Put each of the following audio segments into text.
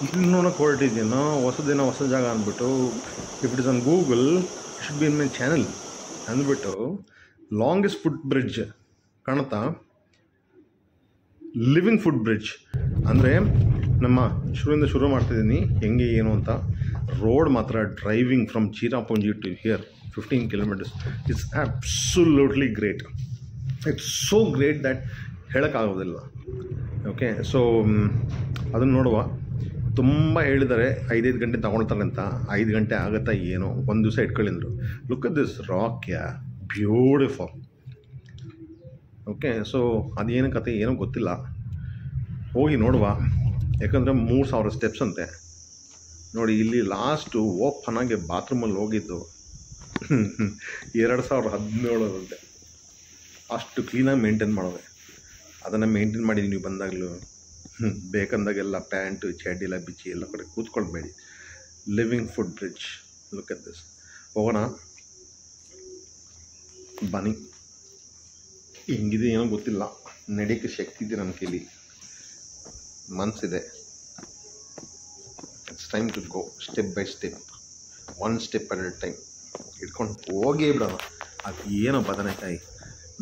ಇಲ್ಲಿ ನೋಡೋಕೆ ಹೊರಟಿದ್ದೀನೋ ಹೊಸ ಜಾಗ ಅಂದ್ಬಿಟ್ಟು, if it is on Google it should be in my channel ಅಂದ್ಬಿಟ್ಟು ಲಾಂಗೆಸ್ಟ್ ಫುಟ್ ಬ್ರಿಡ್ಜ್ ಕಾಣುತ್ತಾ? ಲಿವಿಂಗ್ ಫುಟ್ ಬ್ರಿಡ್ಜ್ ಅಂದರೆ ನಮ್ಮ ಶುರು ಮಾಡ್ತಿದ್ದೀನಿ ಹೆಂಗೆ ಏನು ಅಂತ. ರೋಡ್ ಮಾತ್ರ driving from Cherrapunji to here 15 kilometers it's absolutely great. It's so great that ಹೇಳೋಕ್ಕಾಗೋದಿಲ್ಲ. ಓಕೆ, ಸೊ ಅದನ್ನು ನೋಡುವ. ತುಂಬ ಹೇಳಿದ್ದಾರೆ 5 ಗಂಟೆ ತಗೊಳ್ತಾರೆ ಅಂತ. 5 ಗಂಟೆ ಆಗುತ್ತಾ ಏನೋ, ಒಂದು ದಿವಸ ಇಟ್ಕೊಳ್ಳಿದ್ರು. Look at this rock, beautiful. Okay, so ಅದೇನು ಕತೆ ಏನೋ ಗೊತ್ತಿಲ್ಲ, ಹೋಗಿ ನೋಡುವ. ಯಾಕಂದರೆ 3000 ಸ್ಟೆಪ್ಸ್ ಅಂತೆ ನೋಡಿ. ಇಲ್ಲಿ ಲಾಸ್ಟು ಓಪನ್ ಆಗಿ ಬಾತ್ರೂಮಲ್ಲಿ ಹೋಗಿದ್ದು 2017 ಅಷ್ಟು ಕ್ಲೀನಾಗಿ ಮೇಂಟೈನ್ ಮಾಡೋದೆ. ಅದನ್ನು ಮೇಂಟೈನ್ ಮಾಡಿ ನೀವು ಬಂದಾಗಲೂ ಬೇಕಂದಾಗೆಲ್ಲ ಪ್ಯಾಂಟು ಚಡ್ಡಿ ಎಲ್ಲ ಬಿಚ್ಚಿ ಎಲ್ಲ ಕಡೆ ಕೂತ್ಕೊಳ್ಬೇಡಿ. Living root bridge, look at this. ಹೋಗೋಣ ಬನ್ನಿ. ಹೆಂಗಿದೆ ಏನೋ ಗೊತ್ತಿಲ್ಲ, ನಡೆಯೋಕ್ಕೆ ಶಕ್ತಿ ಇದೆ ನನ್ನ ಕೈಲಿ, ಮನಸ್ಸಿದೆ. It's time to go step by step, one step at a time. ಇಟ್ಕೊಂಡು ಹೋಗೇ ಬಿಡೋಣ. ಅದು ಏನೋ ಬದನೆಕಾಯಿ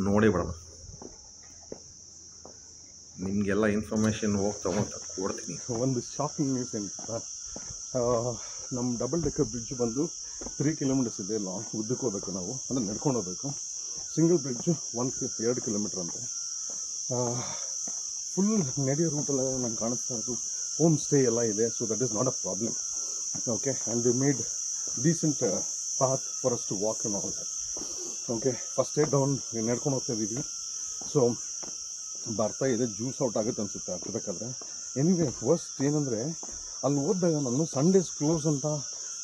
ನೋಡೇ ಬಿಡೋಣ. ನಿಮಗೆಲ್ಲ ಇನ್ಫಾರ್ಮೇಷನ್ ಹೋಗ್ತಾ ಕೊಡ್ತೀನಿ. ಒಂದು ಶಾಕಿಂಗ್ ನ್ಯೂಸ್ ಅಂತ, ನಮ್ಮ ಡಬಲ್ ಡೆಕ್ಕರ್ ಬ್ರಿಡ್ಜ್ ಬಂದು 3 kilometers ಇದೆ ಲಾಂಗ್. ಉದ್ದಕ್ಕೆ ಹೋಗ್ಬೇಕು ನಾವು, ಅಂದರೆ ನಡ್ಕೊಂಡು ಹೋಗ್ಬೇಕು. ಸಿಂಗಲ್ ಬ್ರಿಡ್ಜು 2 kilometer ಅಂತೆ. ಫುಲ್ ನಡೆಯೋ ರೂಟೆಲ್ಲ ನಂಗೆ ಕಾಣಿಸ್ತಾ ಇರೋದು ಹೋಮ್ ಸ್ಟೇ ಎಲ್ಲ ಇದೆ. So that is not a problem. Okay, and they made decent path for us to walk and all that. Okay, first day down ನಡ್ಕೊಂಡು ಹೋಗ್ತಾ ಇದ್ದೀವಿ. ಸೊ ಬರ್ತಾ ಇದೆ, ಜ್ಯೂಸ್ ಔಟ್ ಆಗುತ್ತೆ ಅನಿಸುತ್ತೆ ಹತ್ತಬೇಕಾದ್ರೆ. ಎನಿವೆ ಫಸ್ಟ್ ಏನಂದರೆ, ಅಲ್ಲಿ ಹೋದಾಗ ನಾನು ಸಂಡೇಸ್ ಕ್ಲೋಸ್ ಅಂತ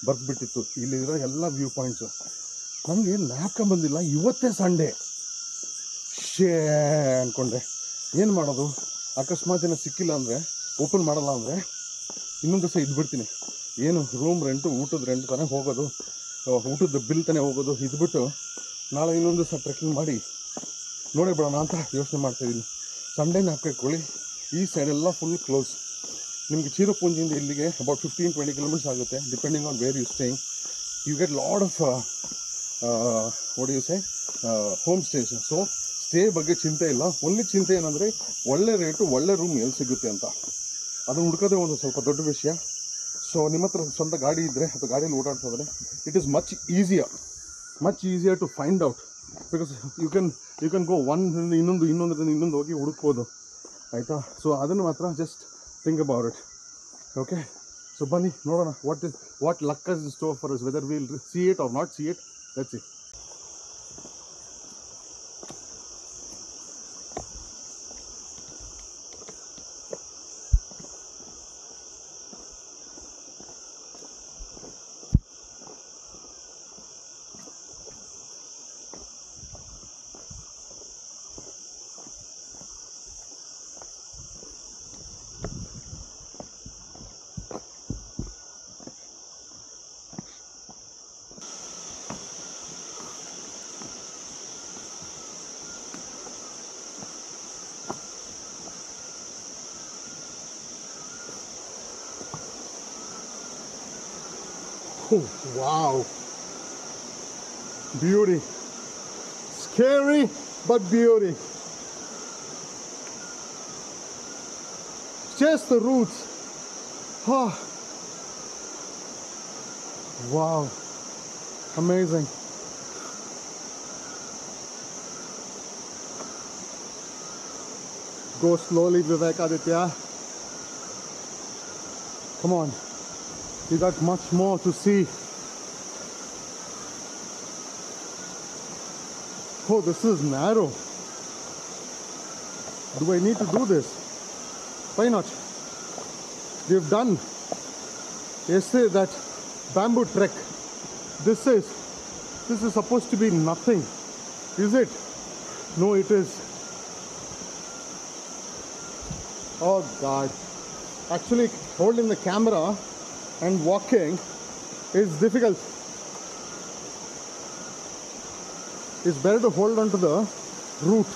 ಬರೆದ್ಬಿಟ್ಟಿತ್ತು ಇಲ್ಲಿರೋ ಎಲ್ಲ ವ್ಯೂ ಪಾಯಿಂಟ್ಸು. ನಮಗೆ ಲ್ಯಾಪ್ಕೊಂಬಂದಿಲ್ಲ, ಇವತ್ತೇ ಸಂಡೇ. ಶೇ ಅಂದ್ಕೊಂಡೆ, ಏನು ಮಾಡೋದು? ಅಕಸ್ಮಾತ್ ಏನೋ ಸಿಕ್ಕಿಲ್ಲ ಅಂದರೆ, ಓಪನ್ ಮಾಡಲ್ಲ ಅಂದರೆ ಇನ್ನೊಂದು ದಿವಸ ಇದ್ಬಿಡ್ತೀನಿ. ಏನು ರೂಮ್ ರೆಂಟು, ಊಟದ ರೆಂಟ್ ತಾನೇ ಹೋಗೋದು, ಊಟದ ಬಿಲ್ ತಾನೇ ಹೋಗೋದು. ಇದ್ಬಿಟ್ಟು ನಾಳೆ ಇನ್ನೊಂದು ದಿವಸ ಟ್ರೆಕ್ಕಿಂಗ್ ಮಾಡಿ ನೋಡೇ ಬಿಡೋಣ ಅಂತ ಯೋಚನೆ ಮಾಡ್ತಾಯಿದ್ದೀನಿ. ಸಂಡೇನ ಹಾಕ್ಕೊಳ್ಳಿ, ಈ ಸೈಡೆಲ್ಲ ಫುಲ್ ಕ್ಲೋಸ್. ನಿಮಗೆ ಚಿರಾಪುಂಜಿಯಿಂದ ಇಲ್ಲಿಗೆ ಅಬೌಟ್ 15-20 kilometers ಆಗುತ್ತೆ, depending on where you staying. You get lot of what you say home stays. So stay ಬಗ್ಗೆ ಚಿಂತೆ ಇಲ್ಲ. ಒಳ್ಳೆ ಚಿಂತೆ ಏನಂದರೆ ಒಳ್ಳೆ ರೇಟು, ಒಳ್ಳೆ ರೂಮ್ ಎಲ್ಲಿ ಸಿಗುತ್ತೆ ಅಂತ. ಅದನ್ನು ಹುಡ್ಕೋದೇ ಒಂದು ಸ್ವಲ್ಪ ದೊಡ್ಡ ವಿಷಯ. ಸೊ ನಿಮ್ಮ ಹತ್ರ ಸ್ವಂತ ಗಾಡಿ ಇದ್ದರೆ ಅಥವಾ ಗಾಡಿಯಲ್ಲಿ ಓಡಾಡ್ತಿದ್ರೆ it is much easier to find out. Because you can go ಇನ್ನೊಂದರಿಂದ ಹೋಗಿ ಹುಡುಕ್ಬೋದು, ಆಯಿತಾ? ಸೊ ಅದನ್ನು ಮಾತ್ರ just think about it. Okay, so ಬನ್ನಿ ನೋಡೋಣ what luck is in store for us, whether will see it or not see it. Let's see. Oh, wow. Beauty. Scary, but beauty. Just the roots. Ah. Wow. Amazing. Go slowly, Vivekaditya. Come on. You got much more to see. Oh, this is narrow. Do I need to do this? Why not? We've done yesterday that bamboo trek. This is supposed to be nothing. Is it? No, it is. Oh God. Actually, holding the camera and walking is difficult. It's better to hold on to the root.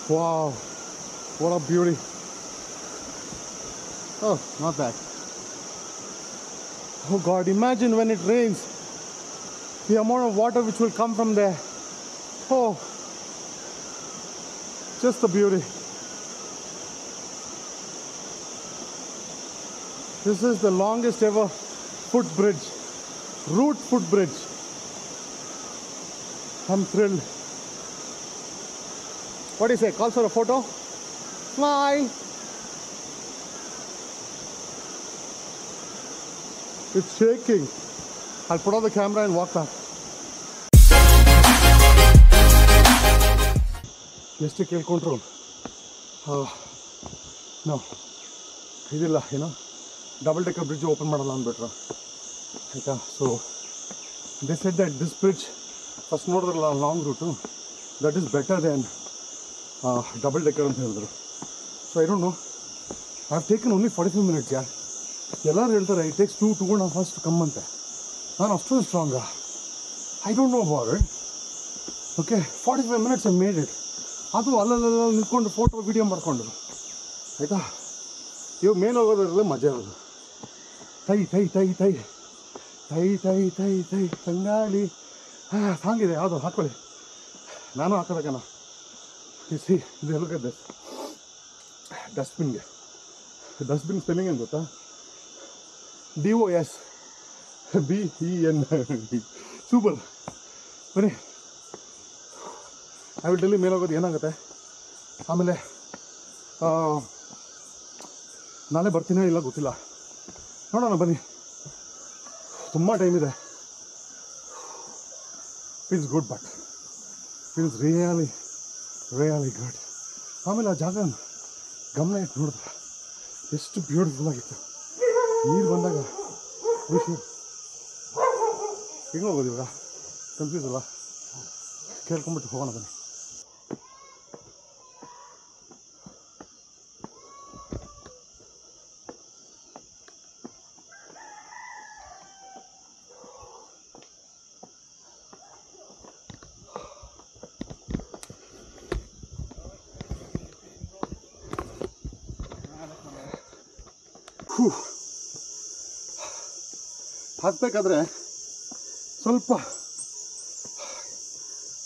Wow. What a beauty. Oh, not bad. Oh God, imagine when it rains, the amount of water which will come from there. Oh, just a beauty. This is the longest ever footbridge, route footbridge. I'm thrilled. What do you say? Calls for a photo? Smile. It's shaking. I'll put on the camera and walk back. ಎಷ್ಟು ಕೇಳ್ಕೊಂಡ್ರು no ಇದಿಲ್ಲ ಏನೋ double decker bridge open ಮಾಡಲ್ಲ ಅಂದ್ಬಿಟ್ರು ಆಯಿತಾ. So they said that this bridge first ನೋಡಿದ್ರಲ್ಲ long route that is better than double decker ಅಂತ ಹೇಳಿದ್ರು. So I don't know, I have taken only 45 minutes. ಯಾರು ಎಲ್ಲರೂ ಹೇಳ್ತಾರೆ it takes 2.5 hours to come ಅಂತೆ. ನಾನು ಅಷ್ಟೊಂದು ಸ್ಟ್ರಾಂಗಾ? I don't know about it. Okay, 45 minutes I made it. ಅದು ಅಲ್ಲಲ್ಲ ನಿಂತ್ಕೊಂಡು ಫೋಟೋ ವೀಡಿಯೋ ಮಾಡ್ಕೊಂಡ್ರು ಆಯಿತಾ. ಇವಾಗ ಮೇಲೆ ಹೋಗೋದ್ರಲ್ಲೇ ಮಜಾ ಇರೋದು. ತೈ ತೈ ತೈ ತೈ ತೈ ತೈ ತೈ ತೈ ತಂಗಾಳಿ ಸಾಂಗಿದೆ ಯಾವುದು ಹಾಕ್ಕೊಳ್ಳಿ, ನಾನು ಹಾಕೋದಕ್ಕನ ಸಿ ಇದು ಎಲ್ಲಿಗೆ ಡಸ್ಟ್ಬಿನ್ಗೆ. ಡಸ್ಟ್ಬಿನ್ ಸ್ಪೆಲ್ಲಿಂಗ್ ಏನು ಗೊತ್ತಾ? DOS BEN. ಸೂಪರ್. ಬನ್ನಿ, ಐ ವಿಲ್ ಡೆಲ್ಲಿ ಮೇಲೆ ಹೋಗೋದು ಏನಾಗುತ್ತೆ. ಆಮೇಲೆ ನಾಳೆ ಬರ್ತೀನೋ ಇಲ್ಲ ಗೊತ್ತಿಲ್ಲ, ನೋಡೋಣ ಬನ್ನಿ. ತುಂಬ ಟೈಮ್ ಇದೆ. Feels good, but feels really really good. ಆಮೇಲೆ ಆ ಜಾಗ ಗಮನ ಇಟ್ಟು ನೋಡಿದ್ರೆ ಎಷ್ಟು ಬ್ಯೂಟಿಫುಲ್ ಆಗಿತ್ತು. ನೀರು ಬಂದಾಗ ಹೆಂಗೆ ಹೋಗೋದು ಇವಾಗ? ಕನ್ಫ್ಯೂಸ್ ಅಲ್ಲ, ಕೇಳ್ಕೊಂಬಿಟ್ಟು ಹೋಗೋಣ ಬನ್ನಿ. ಹತ್ತಬೇಕಾದ್ರೆ ಸ್ವಲ್ಪ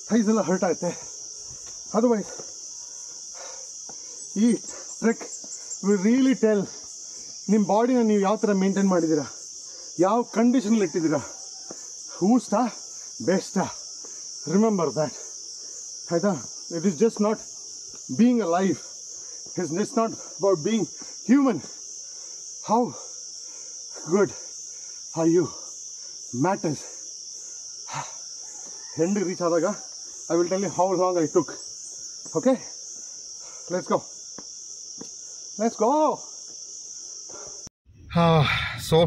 ಥೈಸೆಲ್ಲ ಹರ್ಟ್ ಆಗುತ್ತೆ. ಅದರ್ವೈಸ್ ಈ ಟ್ರೆಕ್ ವಿಲ್ ರಿಯಲಿ ಟೆಲ್ ನಿಮ್ಮ ಬಾಡಿನ ನೀವು ಯಾವ ಥರ ಮೇಂಟೈನ್ ಮಾಡಿದ್ದೀರಾ, ಯಾವ ಕಂಡೀಷನಲ್ಲಿ ಇಟ್ಟಿದ್ದೀರಾ, ಹೂಸ್ಟಾ ಬೆಸ್ಟಾ. ರಿಮೆಂಬರ್ ದ್ಯಾಟ್ ಆಯಿತಾ. It is just not being a life, it's just not about being human. How good are you matters. End reach adaga I will tell you how long I took. Okay, let's go. So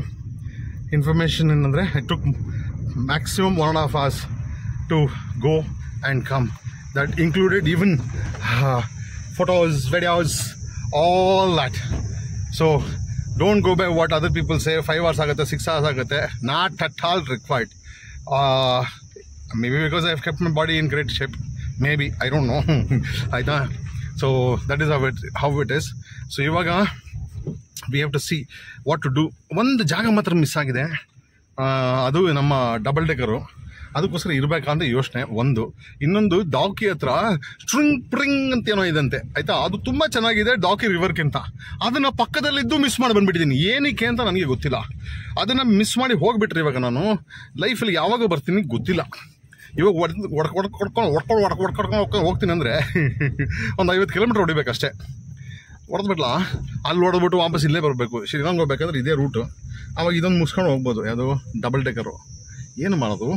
information enandre I took maximum 1.5 hours to go and come. That included even photos, videos, all that. So don't go by what other people say. 5 hours agate, 6 hours agate. Not at all required. Maybe because I've kept my body in great shape. Maybe, I don't know. So that is how it is. So ivaga we have to see what to do. One jaga matra miss agide. Adu namma double decker. ಅದಕ್ಕೋಸ್ಕರ ಇರಬೇಕಂತ ಯೋಚನೆ ಒಂದು. ಇನ್ನೊಂದು ಡಾಕಿ ಹತ್ರ string ಅಂತ ಏನೋ ಇದಂತೆ ಆಯ್ತಾ, ಅದು ತುಂಬಾ ಚೆನ್ನಾಗಿದೆ ಡಾಕಿ ರಿವರ್ಗಿಂತ. ಅದನ್ನ ಪಕ್ಕದಲ್ಲಿದ್ದು ಮಿಸ್ ಮಾಡಿ ಬಂದ್ಬಿಟ್ಟಿದ್ದೀನಿ. ಏನಕ್ಕೆ ಅಂತ ನನಗೆ ಗೊತ್ತಿಲ್ಲ. ಅದನ್ನ ಮಿಸ್ ಮಾಡಿ ಹೋಗ್ಬಿಟ್ರೆ ಇವಾಗ ನಾನು ಲೈಫಲ್ಲಿ ಯಾವಾಗ ಬರ್ತೀನಿ ಗೊತ್ತಿಲ್ಲ. ಇವಾಗ ಹೊಡ್ಕೊಂಡು ಹೋಗ್ತೀನಿ ಅಂದರೆ ಒಂದು 50 ಕಿಲೋಮೀಟರ್ ಹೊಡಿಬೇಕಷ್ಟೇ. ಹೊಡೆದ್ಬಿಟ್ಲ ಅಲ್ಲಿ ಹೊಡೆದ್ಬಿಟ್ಟು ವಾಪಸ್ ಇಲ್ಲೇ ಬರಬೇಕು. ಶ್ರೀರಂಗ ಹೋಗ್ಬೇಕಾದ್ರೆ ಇದೇ ರೂಟು. ಅವಾಗ ಇದೊಂದು ಮುಗಿಸ್ಕೊಂಡು ಹೋಗ್ಬೋದು. ಯಾವುದು ಡಬಲ್ ಡೆಕ್ಕರು. ಏನು ಮಾಡೋದು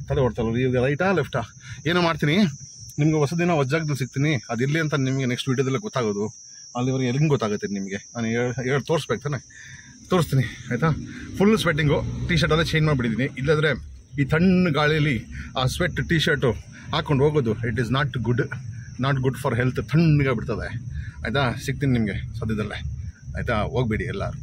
ತಲೆ ಹೊಡ್ತಲ್ಲ. ಈಗ ರೈಟಾ ಲೆಫ್ಟಾ ಏನೋ ಮಾಡ್ತೀನಿ. ನಿಮ್ಗೆ ಹೊಸ ದಿನ ವಜ್ಜಾಗದಲ್ಲಿ ಸಿಗ್ತೀನಿ. ಅದಿರಲಿ ಅಂತ ನಿಮಗೆ ನೆಕ್ಸ್ಟ್ ವೀಡಿಯೋದಲ್ಲೇ ಗೊತ್ತಾಗೋದು. ಅಲ್ಲಿವರೆಗೆ ಎಲ್ಲಿಂಗೆ ಗೊತ್ತಾಗುತ್ತೆ ನಿಮಗೆ. ನಾನು ಹೇಳಿ ತೋರಿಸ್ಬೇಕು ತಾನೆ, ತೋರಿಸ್ತೀನಿ ಆಯಿತಾ. ಫುಲ್ ಸ್ವೆಟ್ಟಿಂಗು. ಟೀ ಶರ್ಟ್ ಅಲ್ಲೇ ಚೇಂಜ್ ಮಾಡಿಬಿಟ್ಟಿದ್ದೀನಿ. ಇಲ್ಲಾಂದರೆ ಈ ತಣ್ಣ ಗಾಳಿಯಲ್ಲಿ ಆ ಸ್ವೆಟ್ ಟೀ ಶರ್ಟು ಹಾಕ್ಕೊಂಡು ಹೋಗೋದು it is not good for health. ತಣ್ಣಗೆ ಬಿಡ್ತದೆ ಆಯಿತಾ. ಸಿಗ್ತೀನಿ ನಿಮಗೆ ಸದ್ಯದಲ್ಲೇ ಆಯಿತಾ. ಹೋಗ್ಬೇಡಿ ಎಲ್ಲರೂ.